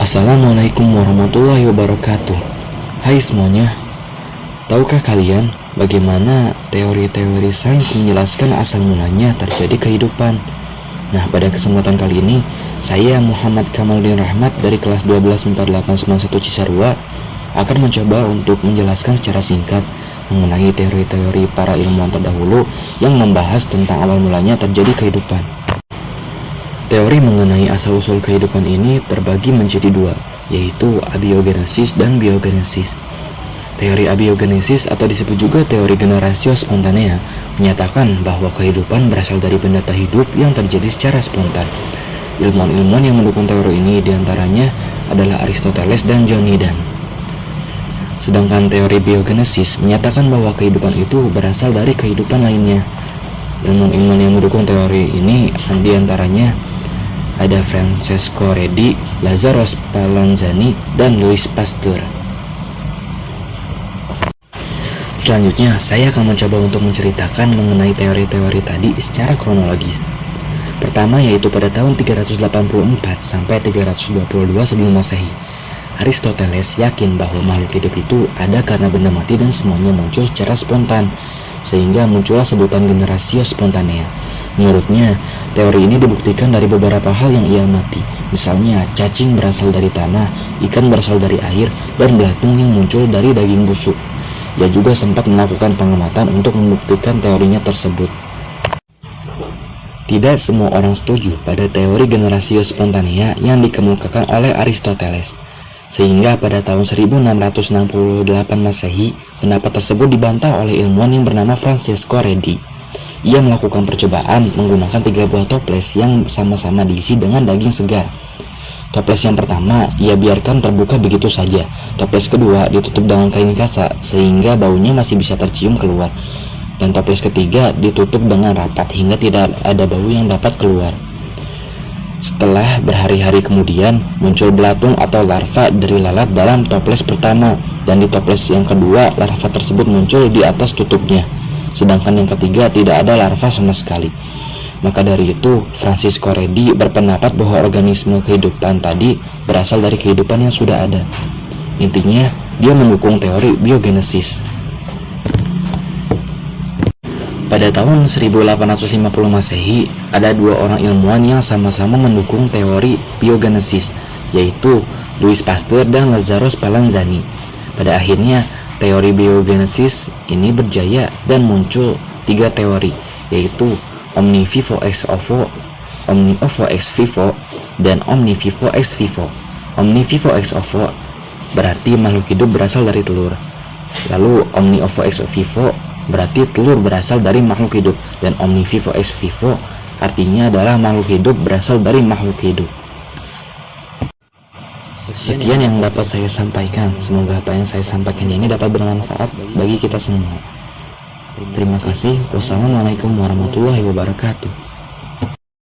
Assalamualaikum warahmatullahi wabarakatuh. Hai semuanya, tahukah kalian bagaimana teori-teori sains menjelaskan asal mulanya terjadi kehidupan? Nah, pada kesempatan kali ini, saya Muhammad Kamaluddin Rahmat dari kelas 124891 Cisarua akan mencoba untuk menjelaskan secara singkat mengenai teori-teori para ilmuwan terdahulu yang membahas tentang awal mulanya terjadi kehidupan. Teori mengenai asal-usul kehidupan ini terbagi menjadi dua, yaitu abiogenesis dan biogenesis. Teori abiogenesis atau disebut juga teori generatio spontanea menyatakan bahwa kehidupan berasal dari benda tak hidup yang terjadi secara spontan. Ilmuwan-ilmuwan yang mendukung teori ini diantaranya adalah Aristoteles dan John Needham. Sedangkan teori biogenesis menyatakan bahwa kehidupan itu berasal dari kehidupan lainnya. Ilmuwan-ilmuwan yang mendukung teori ini diantaranya ada Francesco Redi, Lazzaro Spallanzani, dan Louis Pasteur. Selanjutnya, saya akan mencoba untuk menceritakan mengenai teori-teori tadi secara kronologis. Pertama yaitu pada tahun 384 sampai 322 sebelum Masehi. Aristoteles yakin bahwa makhluk hidup itu ada karena benda mati dan semuanya muncul secara spontan, sehingga muncullah sebutan generatio spontanea. Menurutnya, teori ini dibuktikan dari beberapa hal yang ia amati. Misalnya, cacing berasal dari tanah, ikan berasal dari air, dan belatung yang muncul dari daging busuk. Ia juga sempat melakukan pengamatan untuk membuktikan teorinya tersebut. Tidak semua orang setuju pada teori generatio spontanea yang dikemukakan oleh Aristoteles. Sehingga pada tahun 1668 Masehi, pendapat tersebut dibantah oleh ilmuwan yang bernama Francesco Redi. Ia melakukan percobaan menggunakan 3 buah toples yang sama-sama diisi dengan daging segar. Toples yang pertama ia biarkan terbuka begitu saja. Toples kedua ditutup dengan kain kasa sehingga baunya masih bisa tercium keluar. Dan toples ketiga ditutup dengan rapat hingga tidak ada bau yang dapat keluar. Setelah berhari-hari kemudian, muncul belatung atau larva dari lalat dalam toples pertama, dan di toples yang kedua larva tersebut muncul di atas tutupnya, sedangkan yang ketiga tidak ada larva sama sekali. Maka dari itu, Francesco Redi berpendapat bahwa organisme kehidupan tadi berasal dari kehidupan yang sudah ada. Intinya, dia mendukung teori biogenesis. Pada tahun 1850 Masehi, ada 2 orang ilmuwan yang sama-sama mendukung teori biogenesis, yaitu Louis Pasteur dan Lazzaro Spallanzani. Pada akhirnya, teori biogenesis ini berjaya dan muncul 3 teori, yaitu omni vivo ex ovo, omni ovo ex vivo, dan omni vivo ex vivo. Omni vivo ex ovo berarti makhluk hidup berasal dari telur. Lalu omni ovo ex vivo berarti telur berasal dari makhluk hidup, dan omni vivo ex vivo artinya adalah makhluk hidup berasal dari makhluk hidup. Sekian yang dapat saya sampaikan. Semoga apa yang saya sampaikan ini dapat bermanfaat bagi kita semua. Terima kasih. Wassalamualaikum warahmatullahi wabarakatuh.